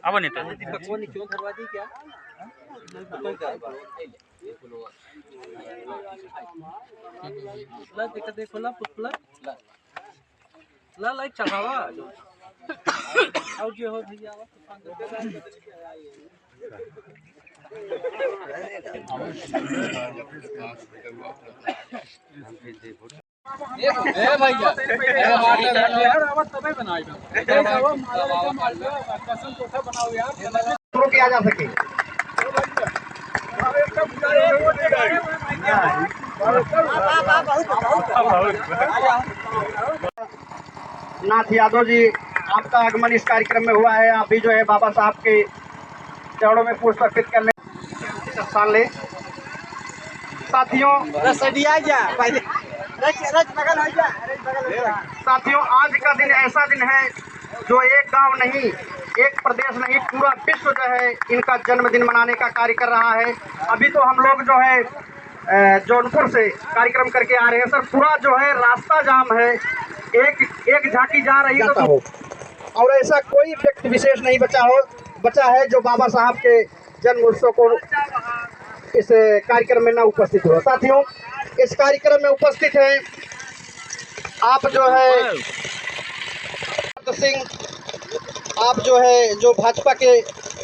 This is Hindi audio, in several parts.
अब नहीं तो क्या देखो ला पुतला ला लाइक चढ़ावा और जो हो भैया ए भैया यार आवाज तबे बनाएगा कसम कोठा बनाओ यार शुरू किया जा सके। नाथ यादव जी, आपका आगमन इस कार्यक्रम में हुआ है। आप भी जो है बाबा साहब के चरणों में पुष्प अर्पित करने स्थान ले। साथियों साथियों, आज का दिन ऐसा दिन है जो एक गांव नहीं, एक प्रदेश नहीं, पूरा विश्व जो है इनका जन्मदिन मनाने का कार्य कर रहा है। अभी तो हम लोग जो है जौनपुर से कार्यक्रम करके आ रहे हैं सर। पूरा जो है रास्ता जाम है, एक झांकी जा रही हो और ऐसा कोई व्यक्ति विशेष नहीं बचा है जो बाबा साहब के जन्म उत्सव को इस कार्यक्रम में न उपस्थित हो। साथियों, इस कार्यक्रम में उपस्थित हैं आप जो है सिंह, आप जो है जो भाजपा के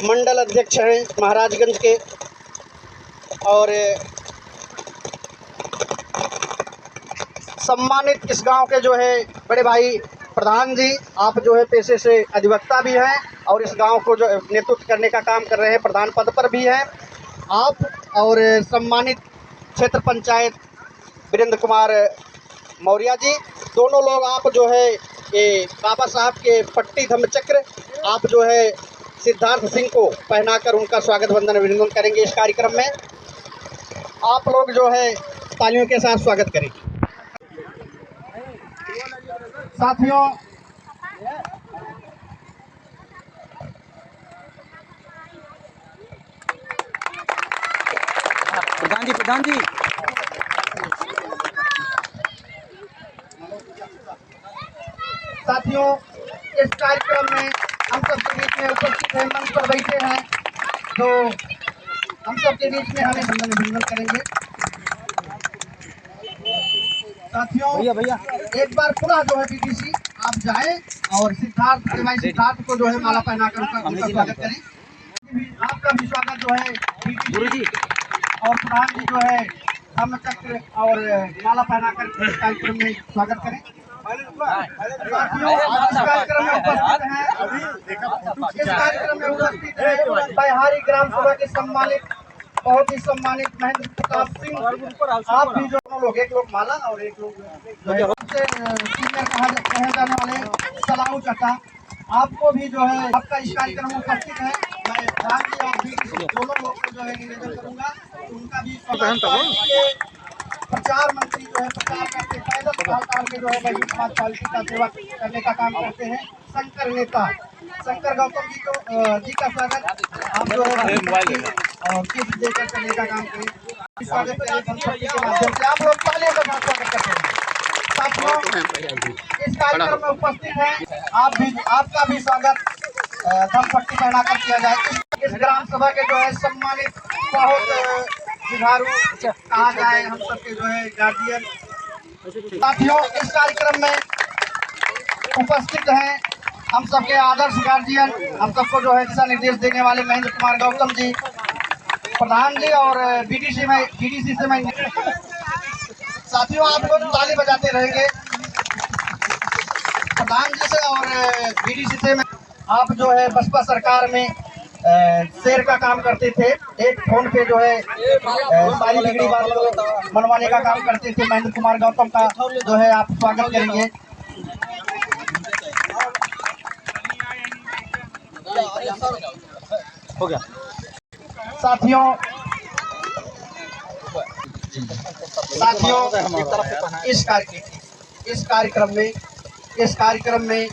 मंडल अध्यक्ष हैं महाराजगंज के, और सम्मानित इस गांव के जो है बड़े भाई प्रधान जी, आप जो है पेशे से अधिवक्ता भी हैं और इस गांव को जो नेतृत्व करने का काम कर रहे हैं, प्रधान पद पर भी हैं आप, और सम्मानित क्षेत्र पंचायत वीरेंद्र कुमार मौर्य जी, दोनों लोग आप जो है ये बाबा साहब के पट्टी धम्म चक्र आप जो है सिद्धार्थ सिंह को पहनाकर उनका स्वागत वंदन अभिनंदन करेंगे। इस कार्यक्रम में आप लोग जो है तालियों के साथ स्वागत करें। साथियों, प्रधान जी साथियों, इस कार्यक्रम में हम सबके बीच में उपस्थित हैं, मंच पर बैठे हैं, जो हम सबके बीच में हमें अभिनंदन करेंगे। साथियों, भैया एक बार पूरा जो है बीटीसी आप जाए और सिद्धार्थ को जो है माला पहनाकर उनका स्वागत करें। आपका भी स्वागत जो है बीटीसी और प्रधान जी जो है धम्म चक्र और माला पहनाकर इस कार्यक्रम में स्वागत करें। साथियों, इस कार्यक्रम में उपस्थित हैं बिहारी ग्राम सभा के सम्मानित, बहुत ही सम्मानित महेंद्र प्रताप सिंह। आप भी जो लोग, एक लोग माला और एक लोग सीनियर कहे जाने वाले सलाऊ चटा, आपको भी जो है आपका इस कार्यक्रम में उपस्थित है। मैं प्रधान जी और बीटीसी दोनों लोग को जो है निवेदन करूंगा उनका भी प्रचार मंत्री जो है प्रचार करते पैदल काल के जो है बहुजन समाज पार्टी का सेवा करने का काम करते हैं। शंकर नेता शंकर गौतम जी का स्वागत आप जो है और किस देकर करने का काम करें। स्वागत करें के माध्यम से आप लोग पहले का स्वागत करते हैं। साथियों, इस कार्यक्रम में उपस्थित हैं आपका भी स्वागत धम्म पट्टी पहनाकर किया जाए। इस ग्राम सभा के जो है सम्मानित बहुत जुझारू कहा जाए हम सबके जो है गार्जियन। साथियों, इस कार्यक्रम में उपस्थित हैं हम सबके आदर्श गार्जियन, हम सबको जो है दिशा निर्देश देने वाले महेंद्र कुमार गौतम जी, प्रधान जी और बीडीसी से मैं साथियों आप लोग ताली बजाते रहेंगे। प्रधान जी से और बीडीसी से मैं, आप जो है बसपा सरकार में शेर का काम करते थे, एक फोन पे जो है सारी बिगड़ी बात को मनवाने का काम करते थे। महेंद्र कुमार गौतम का जो है आप स्वागत करेंगे। हो गया साथियों, इस कार्यक्रम में इस कार्यक्रम में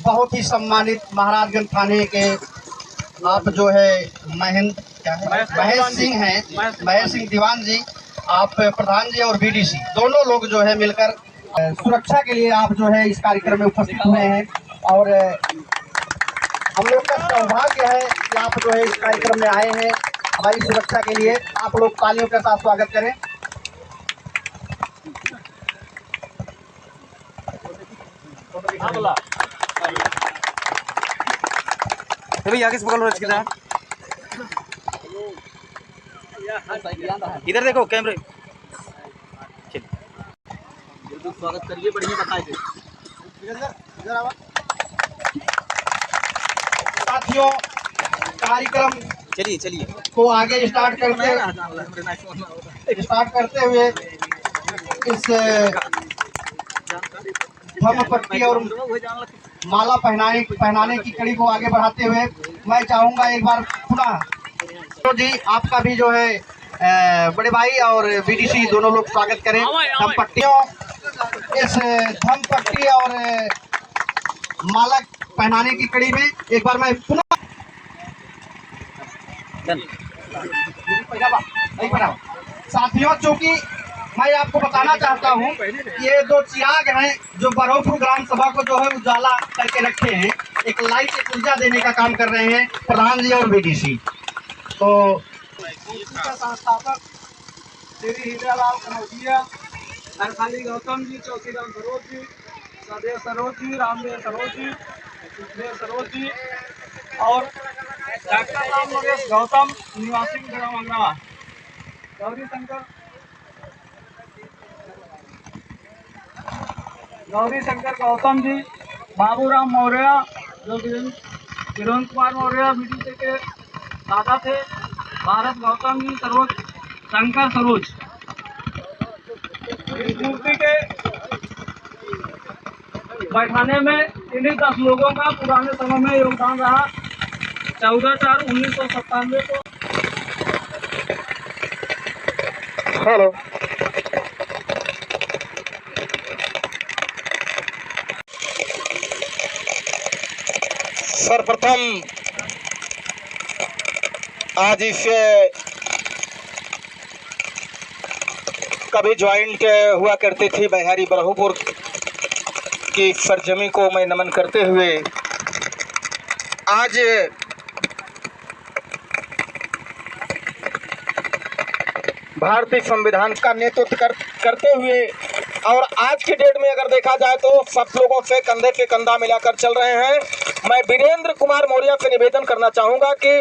बहुत ही सम्मानित महाराजगंज थाने के आप जो है महेश सिंह हैं, महेश सिंह दीवान जी, आप प्रधान जी और बीडीसी दोनों लोग जो है मिलकर सुरक्षा के लिए आप जो है इस कार्यक्रम में उपस्थित हुए हैं। और हम लोग का सौभाग्य है कि आप जो है इस कार्यक्रम में आए हैं हमारी सुरक्षा के लिए। आप लोग तालियों के साथ स्वागत करें। आगे से पकड़ इधर देखो कैमरे। स्वागत करिए, बढ़िया बताइए। साथियों, कार्यक्रम चलिए को आगे स्टार्ट करते हुए इस धम्म पट्टी और माला पहनाने की कड़ी को आगे बढ़ाते हुए मैं चाहूंगा एक बार पुनः तो जी आपका भी जो है बड़े भाई और बीडीसी दोनों लोग स्वागत करें। धम्म पट्टियों इस धम्म पट्टी और माला पहनाने की कड़ी में एक बार मैं पुनः साथियों, चूंकि मैं आपको बताना चाहता हूं ये दो चिराग हैं जो बरौपुर ग्राम सभा को जो है उजाला करके रखे हैं, एक लाइट एक ऊर्जा देने का काम कर रहे हैं प्रधान जी और बीडीसी। तो संस्थापक श्री हीरालाल कनौजिया, हरखाली गौतम जी, चौकीदार सरोज जी, सदेव सरोज जी, रामदेव सरोज जी, सुखदेव सरोज जी और डॉक्टर राम नरेश गौतम निवासी ग्राम अंगरा, गौरी शंकर गौतम जी, बाबूराम मौर्य जो वीरेंद्र कुमार मौर्य बीडीसी के दादा थे, भारत गौतम जी, सरोज शंकर सरोज। इस मूर्ति के बैठाने में इन्हीं 10 लोगों का पुराने समय में योगदान रहा। 14/4/1997 को हेलो सर्वप्रथम आज इस कभी ज्वाइंट हुआ करती थी बिहारी बरहपुर की सरजमी को मैं नमन करते हुए आज भारतीय संविधान का नेतृत्व करते हुए और आज की डेट में अगर देखा जाए तो सब लोगों से कंधे पे कंधा मिलाकर चल रहे हैं। मैं वीरेंद्र कुमार मौर्य से निवेदन करना चाहूँगा कि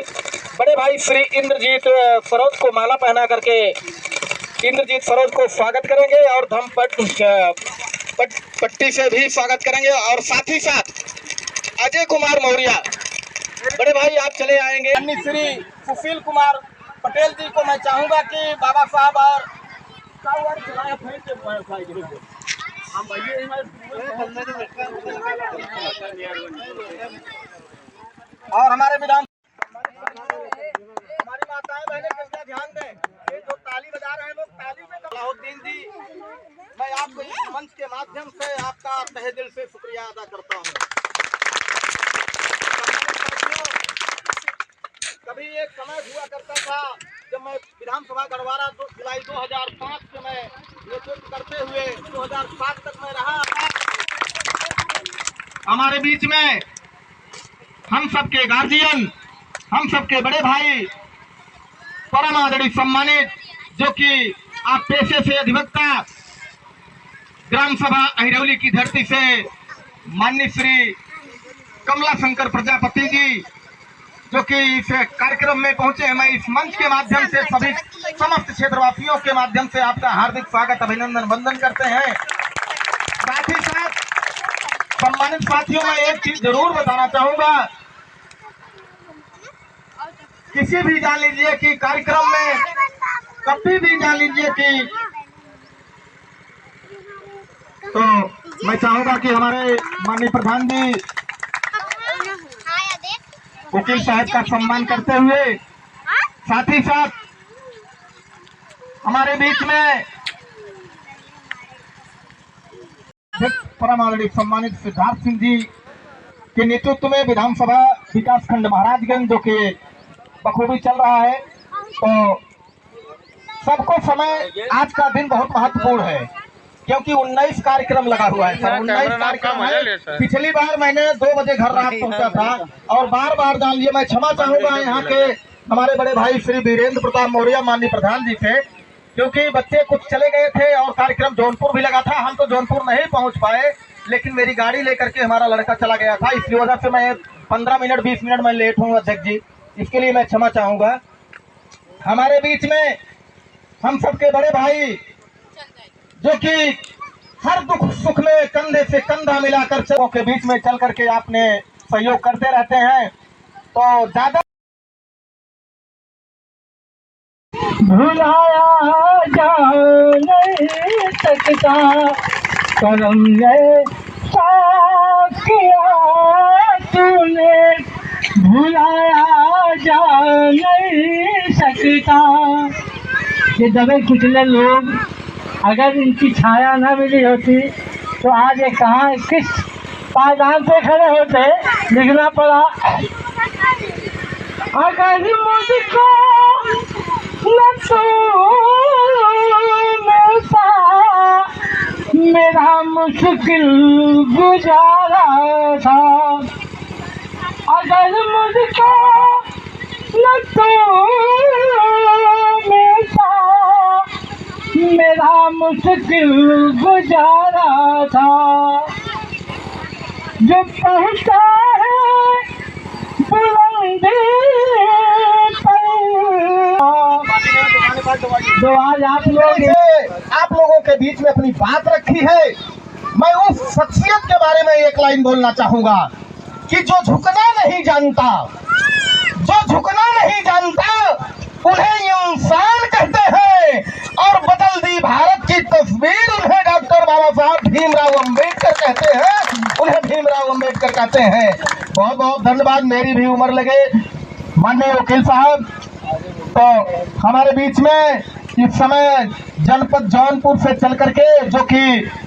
बड़े भाई श्री इंद्रजीत सरोज को माला पहना करके इंद्रजीत सरोज को स्वागत करेंगे और धम्म पट्टी से भी स्वागत करेंगे और साथ ही साथ अजय कुमार मौर्य बड़े भाई आप चले आएंगे। श्री सुशील कुमार पटेल जी को मैं चाहूँगा कि बाबा साहब और हमारे विधान हमारी माताएं बहनें कृपया ध्यान दें, ये जो ताली बजा रहे हैं लोग ताली में सलाहुद्दीन जी, मैं आपको इस मंच के माध्यम से आपका तहे दिल से शुक्रिया अदा करता हूँ। कभी एक समय हुआ करता था जब मैं विधानसभा गढ़वारा जुलाई 2005 से मैं नेतृत्व करते हुए 2007 तक मैं रहा। हमारे बीच में हम सबके गार्जियन, हम सबके बड़े भाई, परम आदरणीय सम्मानित जो कि आप पेशे से अधिवक्ता ग्राम सभा अहिरौली की धरती से माननीय श्री कमला शंकर प्रजापति जी जो कि इस कार्यक्रम में पहुंचे हैं, मैं इस मंच के माध्यम से सभी समस्त क्षेत्रवासियों के माध्यम से आपका हार्दिक स्वागत अभिनंदन वंदन करते हैं। साथ ही साथ सम्मानित साथियों में एक चीज जरूर बताना चाहूंगा, किसी भी जान लीजिए कि कार्यक्रम में कभी भी जान लीजिए कि तो मैं चाहूंगा कि हमारे माननीय प्रधान जी वकील साहब का सम्मान करते हुए साथ ही साथ हमारे बीच में अध्यक्ष परम आदरणीय सम्मानित सिद्धार्थ सिंह जी के नेतृत्व में विधानसभा विकास खंड महाराजगंज जो कि बखूबी चल रहा है, तो सबको समय आज का दिन बहुत महत्वपूर्ण है क्योंकि 19 कार्यक्रम लगा हुआ है सर। 19 कार्यक्रम है। पिछली बार मैंने 2 बजे घर रात पहुंचा था और बार बार जान लिया। मैं क्षमा चाहूंगा यहाँ के हमारे बड़े भाई श्री वीरेंद्र प्रताप मौर्य माननीय प्रधान जी से, क्योंकि बच्चे कुछ चले गए थे और कार्यक्रम जौनपुर भी लगा था। हम तो जौनपुर नहीं पहुंच पाए, लेकिन मेरी गाड़ी लेकर के हमारा लड़का चला गया था। इसकी वजह से मैं 15 मिनट 20 मिनट में लेट हूँ अध्यक्ष जी, इसके लिए मैं क्षमा चाहूंगा। हमारे बीच में हम सबके बड़े भाई जो कि हर दुख सुख में कंधे से कंधा मिलाकर चलों के बीच में चल करके आपने सहयोग करते रहते हैं, तो ज्यादा भुलाया जा नहीं सकता करम ने किया तूने, भुलाया जा नहीं सकता। ये दबे कुचले लोग अगर इनकी छाया न मिली होती तो आज ये कहाँ किस पायदान पे खड़े होते, लिखना पड़ा। अगर मुझको न तो मिलता मेरा मुश्किल गुजारा था, अगर मुझको न तो मिलता मेरा मुश्किल गुजारा था। जो पहुँचा है बुलंदी पर, जो आज आप लोगों के बीच में अपनी बात रखी है, मैं उस शख्सियत के बारे में एक लाइन बोलना चाहूंगा कि जो झुकना नहीं जानता, जो झुकना नहीं जानता उन्हें इंसान कहते हैं, और बदल दी भारत की तस्वीर उन्हें डॉक्टर बाबा साहब भीमराव अंबेडकर कहते हैं, उन्हें भीमराव अंबेडकर कहते हैं। बहुत बहुत धन्यवाद। मेरी भी उम्र लगे माननीय वकील साहब। तो हमारे बीच में इस समय जनपद जौनपुर से चल करके जो कि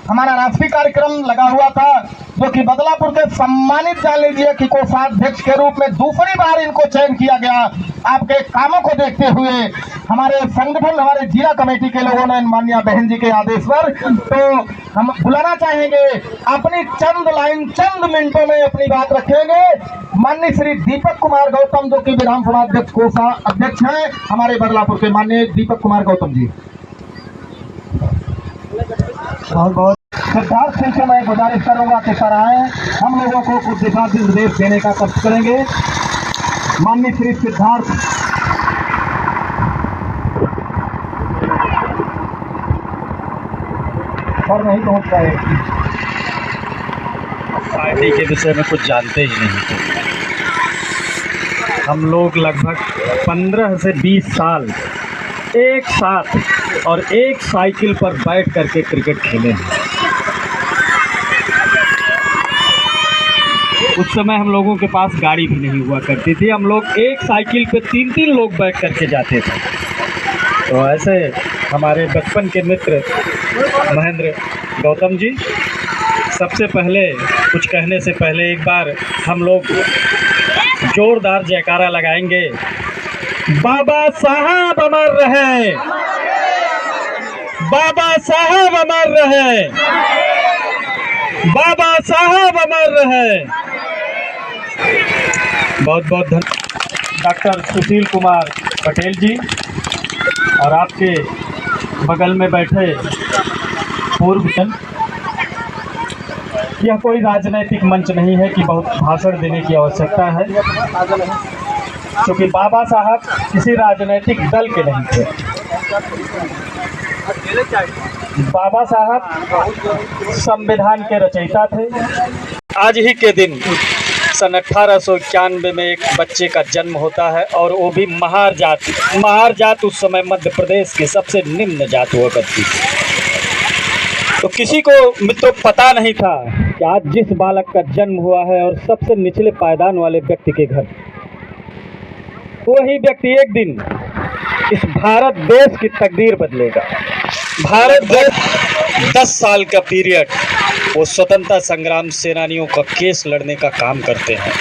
हमारा राष्ट्रीय कार्यक्रम लगा हुआ था, जो कि बदलापुर के सम्मानित जान लीजिए कि कोषाध्यक्ष के रूप में दूसरी बार इनको चयन किया गया। आपके कामों को देखते हुए हमारे संगठन, हमारे जिला कमेटी के लोगों ने माननीय बहन जी के आदेश पर, तो हम बुलाना चाहेंगे अपनी चंद लाइन चंद मिनटों में अपनी बात रखेंगे माननीय श्री दीपक कुमार गौतम, जो कि विधानसभा अध्यक्ष कोषा अध्यक्ष हैं हमारे बदलापुर के, माननीय दीपक कुमार गौतम जी। बहुत बहुत सिद्धार्थ सिंह से मैं गुजारिश करूंगा कि सर आए, हम लोगों को कुछ दिशा निर्देश देने का कष्ट करेंगे। माननीय श्री सिद्धार्थ सर नहीं पहुंच पाए, पार्टी के विषय में कुछ जानते ही नहीं थे। हम लोग लगभग 15 से 20 साल एक साथ और एक साइकिल पर बैठ करके क्रिकेट खेले हैं। उस समय हम लोगों के पास गाड़ी भी नहीं हुआ करती थी, हम लोग एक साइकिल पे 3-3 लोग बैठ करके जाते थे। तो ऐसे हमारे बचपन के मित्र महेंद्र गौतम जी, सबसे पहले कुछ कहने से पहले एक बार हम लोग जोरदार जयकारा लगाएंगे। बाबा साहब अमर रहे, बाबा साहब अमर रहे, बाबा साहब अमर रहे। बहुत बहुत धन्यवाद डॉक्टर सुशील कुमार पटेल जी और आपके बगल में बैठे पूर्व जन। यह कोई राजनीतिक मंच नहीं है कि बहुत भाषण देने की आवश्यकता है, क्योंकि बाबा साहब किसी राजनीतिक दल के नहीं थे। बाबा साहब संविधान के रचयिता थे। आज ही के दिन सन 1891 में एक बच्चे का जन्म होता है और वो भी महार जात। महार जात उस समय मध्य प्रदेश की सबसे निम्न जात हुआ करती थी। तो किसी को मित्रों पता नहीं था कि आज जिस बालक का जन्म हुआ है और सबसे निचले पायदान वाले व्यक्ति के घर, वही व्यक्ति एक दिन इस भारत देश की तकदीर बदलेगा। भारत देश 10 साल का पीरियड वो स्वतंत्रता संग्राम सेनानियों का केस लड़ने का काम करते हैं।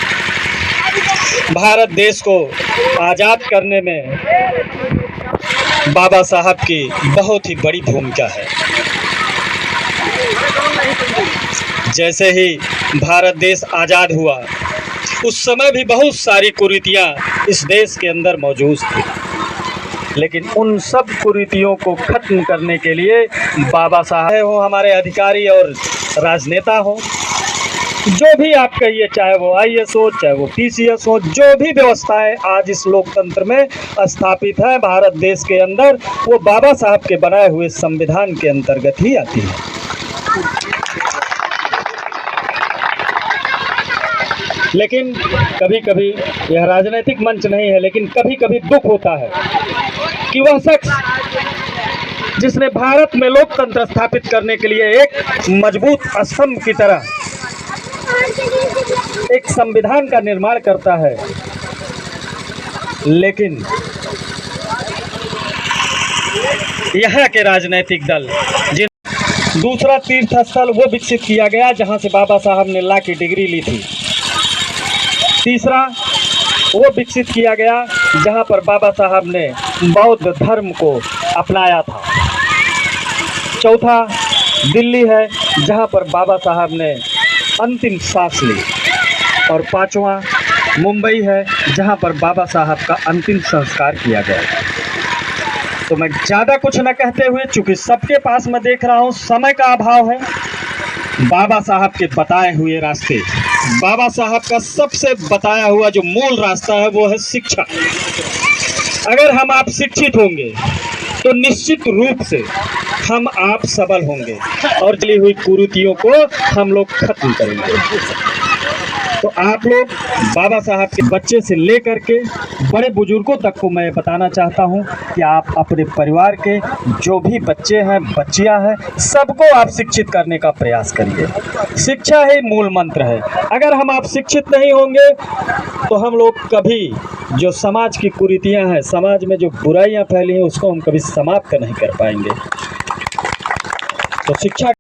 भारत देश को आज़ाद करने में बाबा साहब की बहुत ही बड़ी भूमिका है। जैसे ही भारत देश आज़ाद हुआ उस समय भी बहुत सारी कुरीतियाँ इस देश के अंदर मौजूद थी, लेकिन उन सब कुरीतियों को खत्म करने के लिए बाबा साहब हो, हमारे अधिकारी और राजनेता हो, जो भी आप कहिए, चाहे वो IAS हो, चाहे वो PCS हो, जो भी व्यवस्थाएं आज इस लोकतंत्र में स्थापित है भारत देश के अंदर, वो बाबा साहब के बनाए हुए संविधान के अंतर्गत ही आती है। लेकिन कभी कभी यह राजनीतिक मंच नहीं है, लेकिन कभी कभी दुख होता है कि वह शख्स जिसने भारत में लोकतंत्र स्थापित करने के लिए एक मजबूत स्तंभ की तरह एक संविधान का निर्माण करता है, लेकिन यहाँ के राजनीतिक दल जिन दूसरा तीर्थ स्थल वो विकसित किया गया जहाँ से बाबा साहब ने लॉ की डिग्री ली थी। तीसरा वो विकसित किया गया जहाँ पर बाबा साहब ने बौद्ध धर्म को अपनाया था। चौथा दिल्ली है जहाँ पर बाबा साहब ने अंतिम सांस ली, और पांचवा मुंबई है जहाँ पर बाबा साहब का अंतिम संस्कार किया गया। तो मैं ज़्यादा कुछ न कहते हुए, चूँकि सबके पास मैं देख रहा हूँ समय का अभाव है, बाबा साहब के बताए हुए रास्ते, बाबा साहब का सबसे बताया हुआ जो मूल रास्ता है वो है शिक्षा। अगर हम आप शिक्षित होंगे तो निश्चित रूप से हम आप सबल होंगे और चली हुई कुरीतियों को हम लोग खत्म करेंगे। तो आप लोग बाबा साहब के बच्चे से लेकर के बड़े बुजुर्गों तक को मैं बताना चाहता हूं कि आप अपने परिवार के जो भी बच्चे हैं, बच्चियां हैं, सबको आप शिक्षित करने का प्रयास करिए। शिक्षा ही मूल मंत्र है। अगर हम आप शिक्षित नहीं होंगे तो हम लोग कभी जो समाज की कुरीतियां हैं, समाज में जो बुराइयां फैली हैं, उसको हम कभी समाप्त नहीं कर पाएंगे। तो शिक्षा